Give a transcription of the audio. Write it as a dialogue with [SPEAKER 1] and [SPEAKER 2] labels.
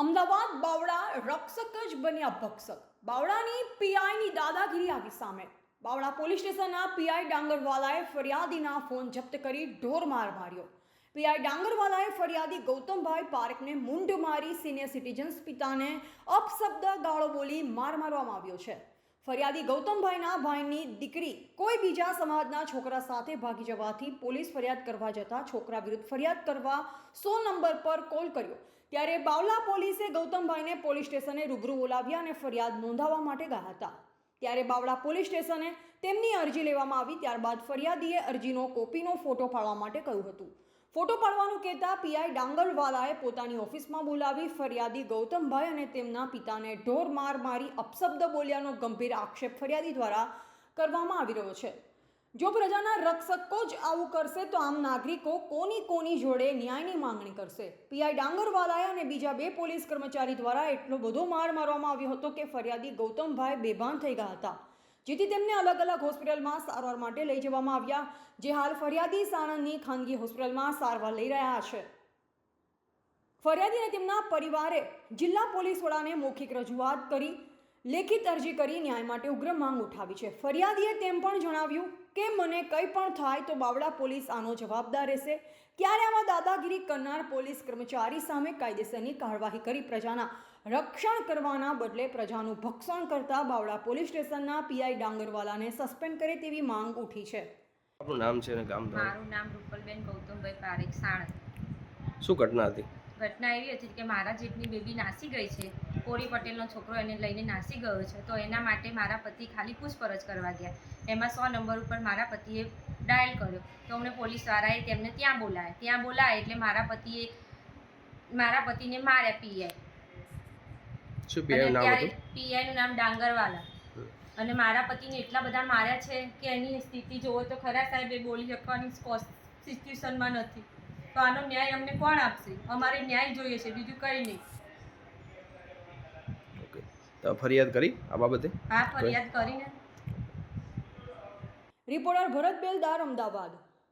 [SPEAKER 1] અમદાવાદ બાવળા રક્ષક જ બન્યા ભક્ષક. બાવળાની પીઆઈની દાદાગીરી આવી સામે. બાવળા પોલીસ સ્ટેશનના પીઆઈ ડાંગરવાલાએ ફરિયાદીના ફોન જપ્ત કરી ઢોરમાર માર્યો. પીઆઈ ડાંગરવાલાએ ફરિયાદી ગૌતમભાઈ પારેખને મૂંઢ મારી સિનિયર સિટીઝન્સ પિતાને અપશબ્દ ગાળો બોલી માર મારવામાં આવ્યો છે. ફરિયાદી ગૌતમભાઈના ભાઈની દીકરી કોઈ બીજા સમાજના છોકરા સાથે ભાગી જવાથી પોલીસ ફરિયાદ કરવા જતાં છોકરા વિરુદ્ધ ફરિયાદ કરવા 100 નંબર પર કોલ કર્યો. ત્યારે બાવલા પોલીસે ગૌતમભાઈને પોલીસ સ્ટેશને રૂબરૂ બોલાવ્યા અને ફરિયાદ નોંધાવવા માટે ગયા હતા. ત્યારે બાવળા પોલીસ સ્ટેશને તેમની અરજી લેવામાં આવી. ત્યારબાદ ફરિયાદીએ અરજીનો કોપીનો ફોટો પાડવા માટે કહ્યું હતું. ફોટો પાડવાનું કહેતા પીઆઈ ડાંગરવાલાએ પોતાની ઓફિસમાં બોલાવી ફરિયાદી ગૌતમભાઈ અને તેમના પિતાને ઢોર માર મારી અપશબ્દ બોલ્યાનો ગંભીર આક્ષેપ ફરિયાદી દ્વારા કરવામાં આવી રહ્યો છે. જો પ્રજાના રક્ષકો જ આવું કરશે તો આમ નાગરિકો કોની જોડે ન્યાયની માંગણી કરશે. પીઆઈ ડાંગરવાલાએ અને બીજા 2 પોલીસ કર્મચારી દ્વારા એટલો બધો માર મારવામાં આવ્યો હતો કે ફરિયાદી ગૌતમભાઈ બેભાન થઈ ગયા હતા, જેથી તેમને અલગ અલગ હોસ્પિટલમાં સારવાર માટે લઈ જવામાં આવ્યા, જે હાલ ફરિયાદી સાણંદની ખાનગી હોસ્પિટલમાં સારવાર લઈ રહ્યા છે. ફરિયાદી અને તેમના પરિવારે જિલ્લા પોલીસ વડાને મૌખિક રજૂઆત કરી લેખિત અરજી કરી ન્યાય માટે ઉગ્ર માંગ ઉઠાવી છે. ફરિયાદીએ તેમ પણ જણાવ્યું કે મને કંઈ પણ થાય તો બાવળા પોલીસ આનો જવાબદાર રહેશે. ત્યારે આમાં દાદાગીરી કરનાર પોલીસ કર્મચારી સામે કાયદેસરની કાર્યવાહી કરી પ્રજાના રક્ષણ કરવાના બદલે પ્રજાનું ભક્ષણ કરતા બાવળા પોલીસ સ્ટેશનના પીઆઈ ડાંગરવાલાને સસ્પેન્ડ કરે તેવી માંગ ઉઠી છે.
[SPEAKER 2] આપનું નામ છે અને ગામ?
[SPEAKER 3] મારું નામ રૂપલબેન ગૌતમભાઈ પારેખ, સાણંદ.
[SPEAKER 2] શું ઘટના હતી?
[SPEAKER 3] ઘટના એવી હતી કે મારા જેટની બેબી નાસી ગઈ છે. કોરી પટેલનો છોકરો એને લઈને નાસી ગયો છે, તો એના માટે મારા પતિ ખાલી પૂછપરછ કરવા ગયા. એમાં 100 નંબર ઉપર મારા પતિએ ડાયલ કર્યો, તો અમને પોલીસવાળાએ તેમને ત્યાં બોલાયા એટલે મારા પતિને માર્યા પીઆઈ.
[SPEAKER 2] શું પીઆઈ નામ હતું?
[SPEAKER 3] પીઆઈનું નામ ડાંગરવાલા. અને મારા પતિને એટલા બધા માર્યા છે કે એની સ્થિતિ જોવો તો ખરા સાહેબ, એ બોલી શકવાની સિચ્યુએશનમાં નથી. તો આનો ન્યાય અમને કોણ આપશે? અમારે ન્યાય જોઈએ છે, બીજું કંઈ નહીં.
[SPEAKER 2] ઓકે, તો ફરિયાદ કરી આ બાબતે?
[SPEAKER 3] હા, ફરિયાદ કરીને.
[SPEAKER 1] રિપોર્ટર ભરત બેલદાર, અમદાવાદ.